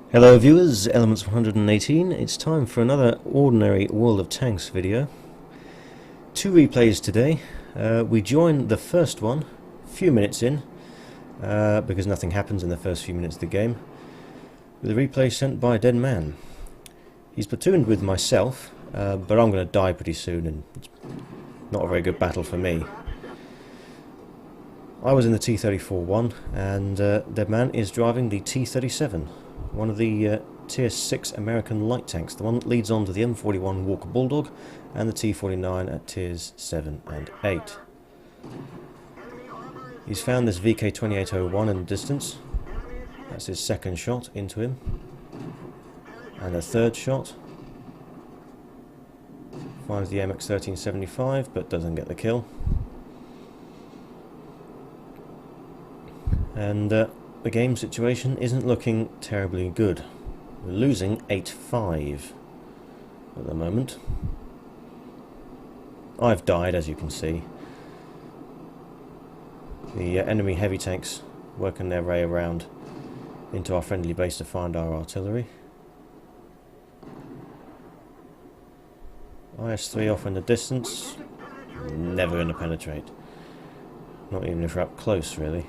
Hello viewers, Elements 118. It's time for another ordinary World of Tanks video. Two replays today. We join the first one a few minutes in, because nothing happens in the first few minutes of the game, with a replay sent by Deadman. He's platooned with myself, but I'm going to die pretty soon and it's not a very good battle for me. I was in the T-34-1 and Deadman is driving the T-37. One of the Tier 6 American light tanks, the one that leads on to the M41 Walker Bulldog and the T-49 at Tiers 7 and 8. He's found this VK-2801 in the distance. That's his second shot into him. And a third shot. Finds the MX-1375 but doesn't get the kill. And the game situation isn't looking terribly good. We're losing 8-5 at the moment. I've died, as you can see. The enemy heavy tanks working their way around into our friendly base to find our artillery. IS-3 off in the distance. Never going to penetrate. Not even if we're up close, really.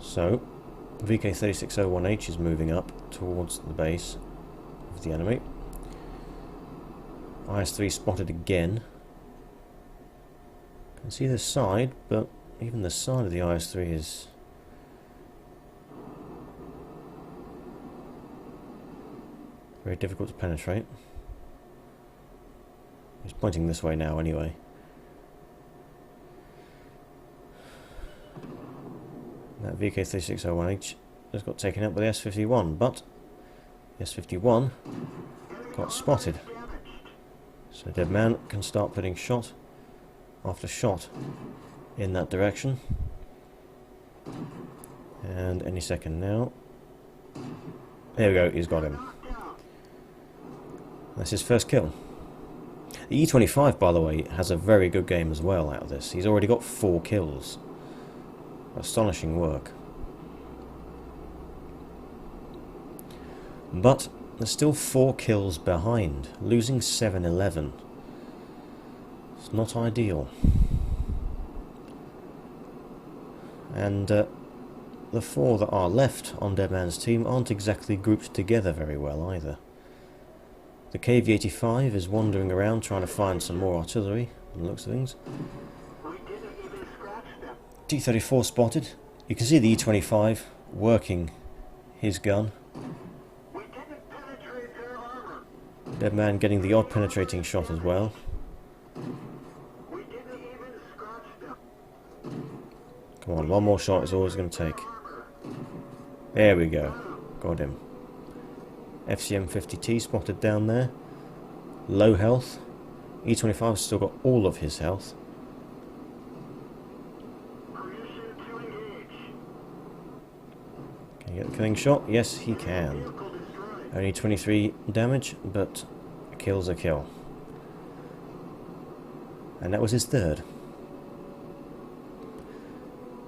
So, VK-3601H is moving up towards the base of the enemy. IS-3 spotted again. Can see the side, but even the side of the IS-3 is very difficult to penetrate. He's pointing this way now anyway. That VK-3601H has got taken out by the S-51, but the S-51 got spotted. So Deadman can start putting shot after shot in that direction. And any second now. There we go, he's got him. That's his first kill. The E-25, by the way, has a very good game as well out of this. He's already got 4 kills. Astonishing work. But there's still 4 kills behind, losing 7-11. It's not ideal. And the 4 that are left on Deadman's team aren't exactly grouped together very well either. The KV-85 is wandering around trying to find some more artillery, from the looks of things. T-34 spotted. You can see the E-25 working his gun. Deadman getting the odd penetrating shot as well. Come on, one more shot is all it's going to take. There we go. Got him. FCM-50T spotted down there. Low health. E-25's still got all of his health. Can he get the killing shot? Yes, he can. Only 23 damage, but a kill's a kill. And that was his third.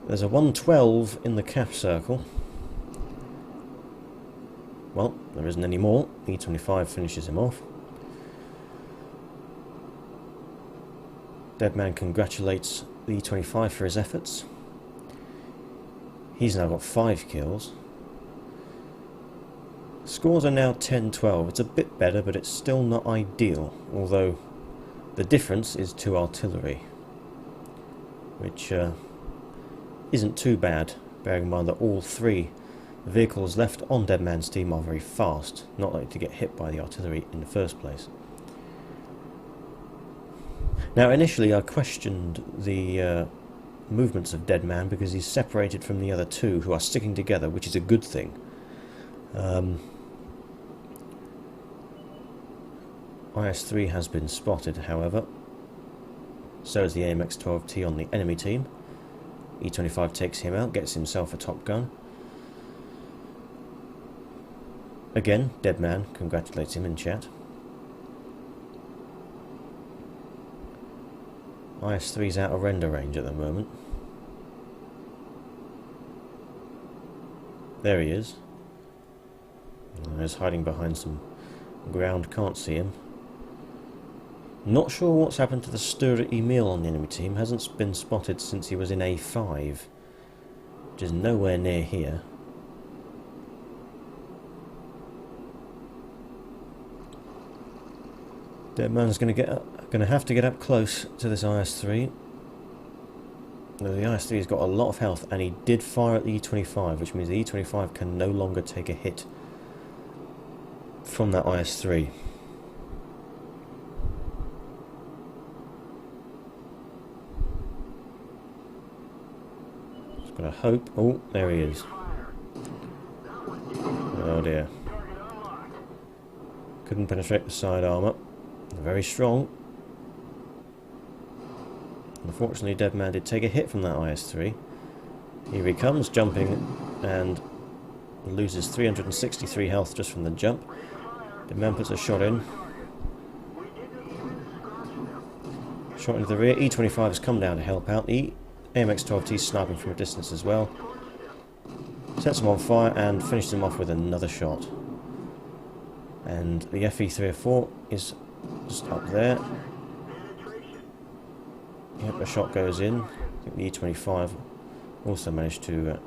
There's a 112 in the cap circle. Well, there isn't any more. E-25 finishes him off. Deadman congratulates the E-25 for his efforts. He's now got 5 kills. Scores are now 10-12. It's a bit better, but it's still not ideal, although the difference is 2 artillery, which isn't too bad, bearing in mind that all 3 vehicles left on Deadman's team are very fast, not likely to get hit by the artillery in the first place. Now, initially I questioned the movements of Deadman because he's separated from the other 2 who are sticking together, which is a good thing. IS-3 has been spotted, however. So is the AMX-12T on the enemy team. E-25 takes him out, gets himself a top gun. Again, Deadman congratulates him in chat. IS-3's out of render range at the moment. There he is. He's hiding behind some ground, can't see him. Not sure what's happened to the Sturdy Emil on the enemy team. Hasn't been spotted since he was in A5, which is nowhere near here. Deadman's going to have to get up close to this IS-3. The IS-3 has got a lot of health, and he did fire at the E-25, which means the E-25 can no longer take a hit from that IS-3. Just gotta hope. Oh, there he is. Oh dear. Couldn't penetrate the side armour. Very strong. Unfortunately, Deadman did take a hit from that IS-3. Here he comes, jumping, and loses 363 health just from the jump. Deadman puts a shot in. Shot into the rear. E-25 has come down to help out. The AMX-12T sniping from a distance as well. Sets him on fire and finishes him off with another shot. And the FE-304 is just up there. Yep, a shot goes in. I think the E-25 also managed to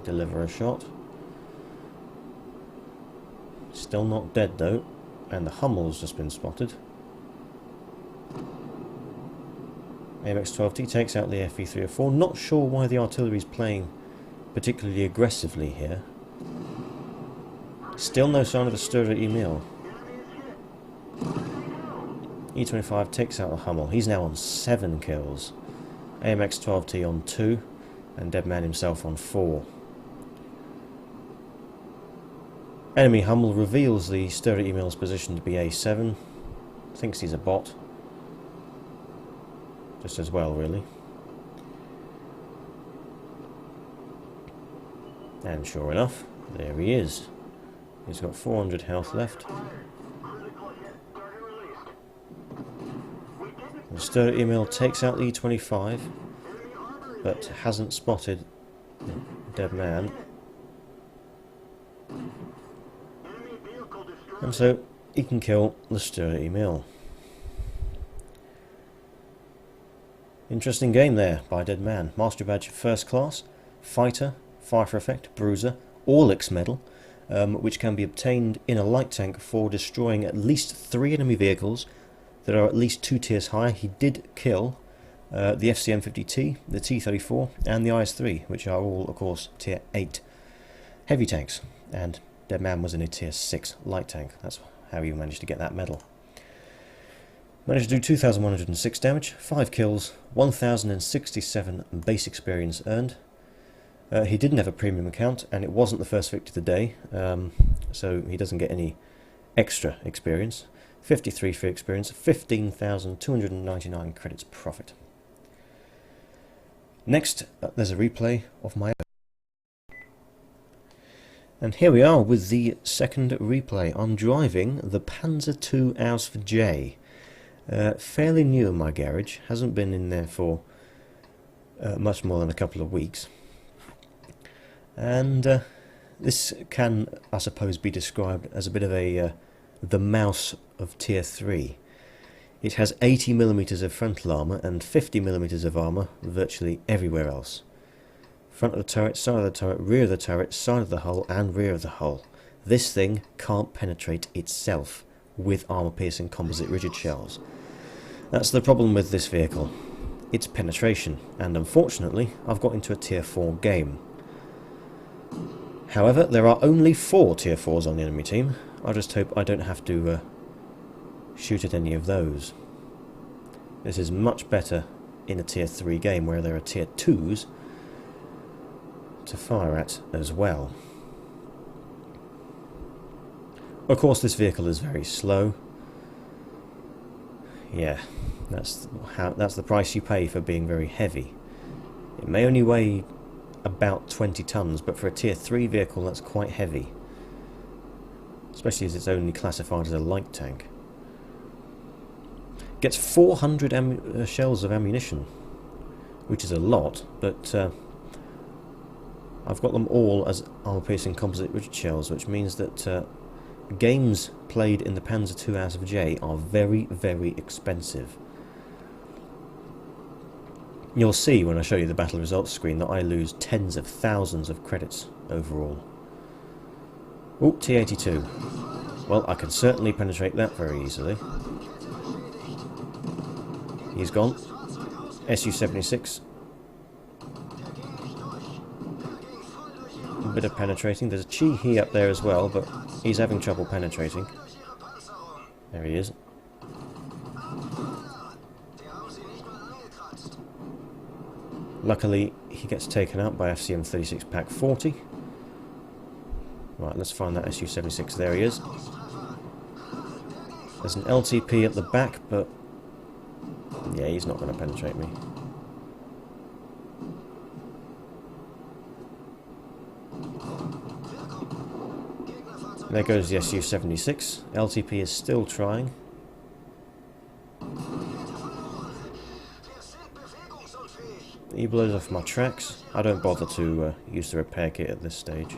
deliver a shot. Still not dead though, and the Hummel's just been spotted. AMX-12T takes out the FE-304. Not sure why the artillery's playing particularly aggressively here. Still no sign of the Sturdy Emil. E-25 takes out the Hummel. He's now on 7 kills. AMX-12T on 2, and Deadman himself on 4. Enemy Hummel reveals the Sturdy Emil's position to be A7. Thinks he's a bot. Just as well, really. And sure enough, there he is. He's got 400 health left. The Sturdy Emil takes out the E-25, but hasn't spotted Deadman. And so he can kill the Sturdy Emil. Interesting game there by Deadman. Mastery badge first class, fighter, fire for effect, bruiser, Orlix medal, which can be obtained in a light tank for destroying at least 3 enemy vehicles that are at least 2 tiers higher. He did kill the FCM-50T, the T-34 and the IS-3, which are all of course tier 8 heavy tanks, and Deadman was in a tier 6 light tank. That's how he managed to get that medal. Managed to do 2,106 damage, 5 kills, 1,067 base experience earned. He didn't have a premium account, and it wasn't the first victory of the day, so he doesn't get any extra experience. 53 free experience, 15,299 credits profit. Next, there's a replay of my own. And here we are with the second replay. I'm driving the Panzer II Ausf J. Fairly new in my garage, hasn't been in there for much more than a couple of weeks. And this can, I suppose, be described as a bit of a the mouse of tier 3. It has 80mm of frontal armour and 50mm of armour virtually everywhere else. Front of the turret, side of the turret, rear of the turret, side of the hull and rear of the hull. This thing can't penetrate itself with armour-piercing composite rigid shells. That's the problem with this vehicle. It's penetration, and unfortunately I've got into a tier 4 game. However, there are only 4 tier 4s on the enemy team. I just hope I don't have to shoot at any of those. This is much better in a tier 3 game where there are tier 2s to fire at as well. Of course, this vehicle is very slow. Yeah, that's the price you pay for being very heavy. It may only weigh about 20 tons, but for a tier 3 vehicle that's quite heavy. Especially as it's only classified as a light tank. Gets 400 shells of ammunition, which is a lot, but I've got them all as armor-piercing composite rigid shells, which means that games played in the Panzer II House of J are very, very expensive. You'll see when I show you the battle results screen that I lose tens of thousands of credits overall. Oh, T-82. Well, I can certainly penetrate that very easily. He's gone. Su-76. A bit of penetrating. There's a Chi-He up there as well, but he's having trouble penetrating. There he is. Luckily, he gets taken out by FCM-36 Pack 40. Right, let's find that Su-76. There he is. There's an LTP at the back, but yeah, he's not going to penetrate me. There goes the Su-76. LTP is still trying. He blows off my tracks. I don't bother to use the repair kit at this stage.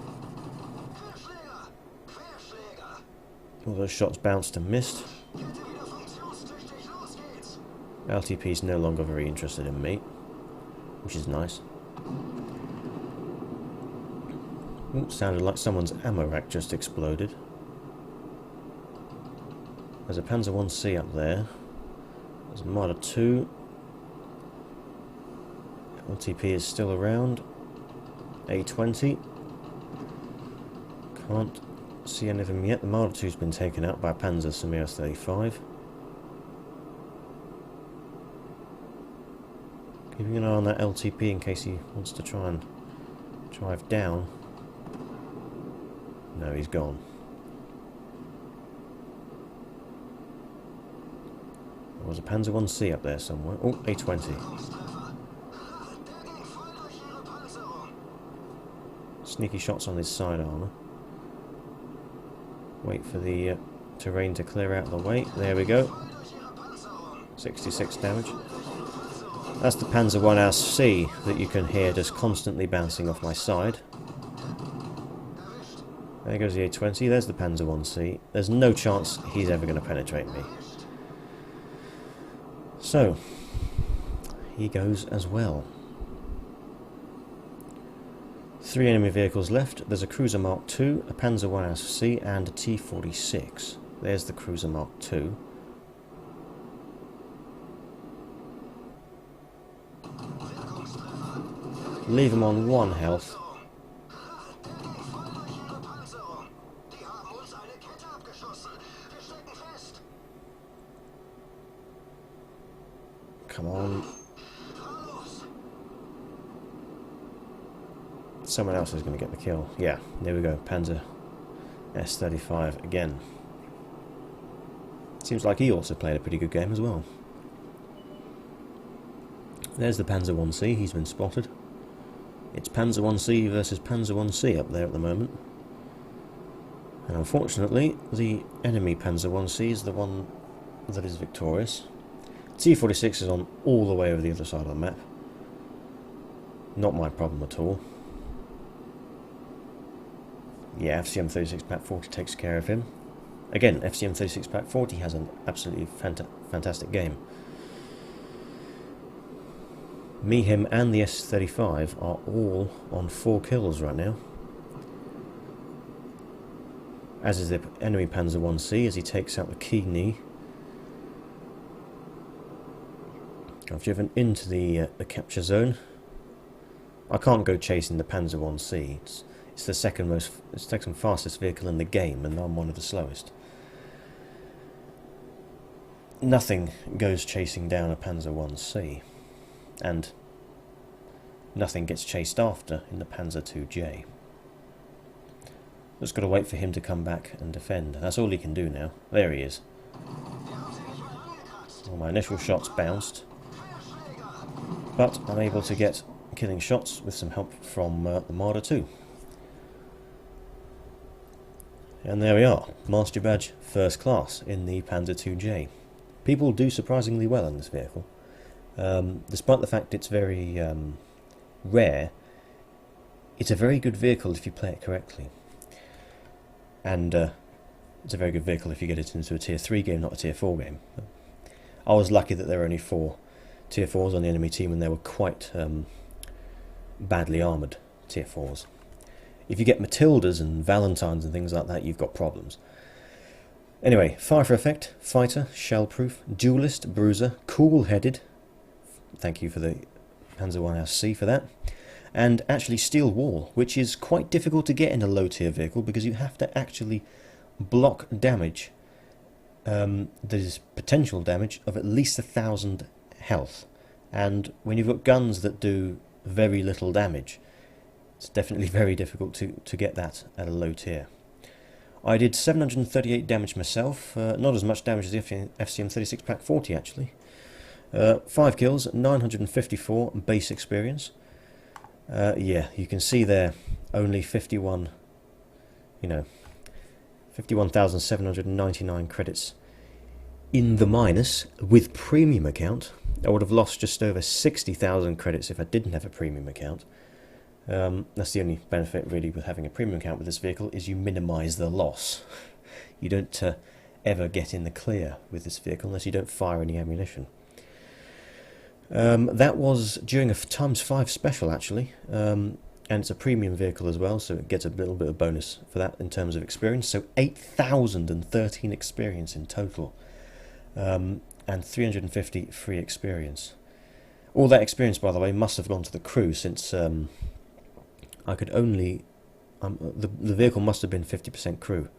All those shots bounced and missed. LTP is no longer very interested in me, which is nice. Ooh, sounded like someone's ammo rack just exploded. There's a Panzer 1C up there. There's a Marder 2. LTP is still around. A20. Can't see any of them yet. The Marder 2's been taken out by a Panzer Samir 35. Keeping an eye on that LTP in case he wants to try and drive down. No, he's gone. There was a Panzer 1C up there somewhere. Oh, A20. Sneaky shots on his side armour. Wait for the terrain to clear out of the way. There we go. 66 damage. That's the Panzer 1 C that you can hear just constantly bouncing off my side. There goes the A20. There's the Panzer 1C. There's no chance he's ever going to penetrate me. So, he goes as well. 3 enemy vehicles left. There's a Cruiser Mark II, a Panzer 1 C, and a T-46. There's the Cruiser Mark II. Leave him on 1 health. Come on. Someone else is going to get the kill. Yeah, there we go. Panzer S-35 again. Seems like he also played a pretty good game as well. There's the Panzer 1C. He's been spotted. It's Panzer 1C versus Panzer 1C up there at the moment. And unfortunately, the enemy Panzer 1C is the one that is victorious. T-46 is on all the way over the other side of the map. Not my problem at all. Yeah, FCM-36 Pack 40 takes care of him. Again, FCM-36 Pack 40 has an absolutely fantastic game. Me, him and the S-35 are all on 4 kills right now. As is the enemy Panzer 1C as he takes out the Chi-He. I've driven into the capture zone. I can't go chasing the Panzer 1C. It's the second fastest vehicle in the game, and I'm one of the slowest. Nothing goes chasing down a Panzer 1C, and nothing gets chased after in the Panzer 2J. Just got to wait for him to come back and defend. That's all he can do now. There he is. Well, my initial shots bounced, but I'm able to get killing shots with some help from the Marder 2. And there we are, Master Badge First Class in the Panzer 2J. People do surprisingly well in this vehicle. Despite the fact it's very rare, it's a very good vehicle if you play it correctly. And it's a very good vehicle if you get it into a tier 3 game, not a tier 4 game. I was lucky that there were only 4 tier 4s on the enemy team, and they were quite badly armoured tier 4s. If you get Matildas and Valentines and things like that, you've got problems. Anyway, fire for effect, fighter, shell-proof, duelist, bruiser, cool-headed. Thank you for the Panzer 1C for that. And actually steel wall, which is quite difficult to get in a low-tier vehicle because you have to actually block damage. There's potential damage of at least 1,000 health. And when you've got guns that do very little damage, it's definitely very difficult to get that at a low tier. I did 738 damage myself, not as much damage as the FCM36 Pack 40 actually. 5 kills, 954 base experience. Yeah, you can see there only 51,799 credits in the minus with premium account. I would have lost just over 60,000 credits if I didn't have a premium account. That's the only benefit really with having a premium account with this vehicle, is you minimise the loss. You don't ever get in the clear with this vehicle unless you don't fire any ammunition. That was during a ×5 special actually, and it's a premium vehicle as well, so it gets a little bit of bonus for that in terms of experience. So 8,013 experience in total, and 350 free experience. All that experience, by the way, must have gone to the crew, since I could only... the vehicle must have been 50% crew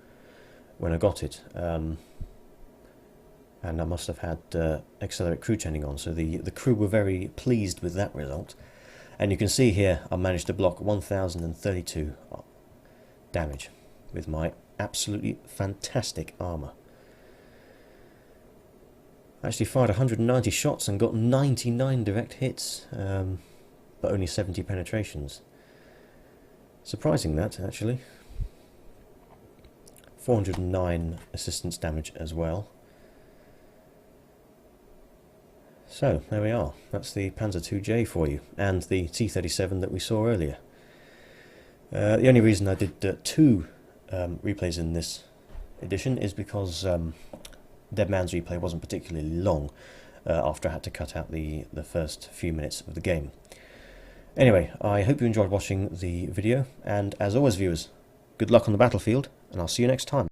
when I got it, and I must have had accelerate crew chaining on, so the crew were very pleased with that result. And you can see here I managed to block 1,032 damage with my absolutely fantastic armour. I actually fired 190 shots and got 99 direct hits, but only 70 penetrations. Surprising that, actually. 409 assistance damage as well. So, there we are. That's the Panzer 2J for you, and the T-37 that we saw earlier. The only reason I did 2 replays in this edition is because Deadman's replay wasn't particularly long after I had to cut out the first few minutes of the game. Anyway, I hope you enjoyed watching the video, and as always viewers, good luck on the battlefield, and I'll see you next time.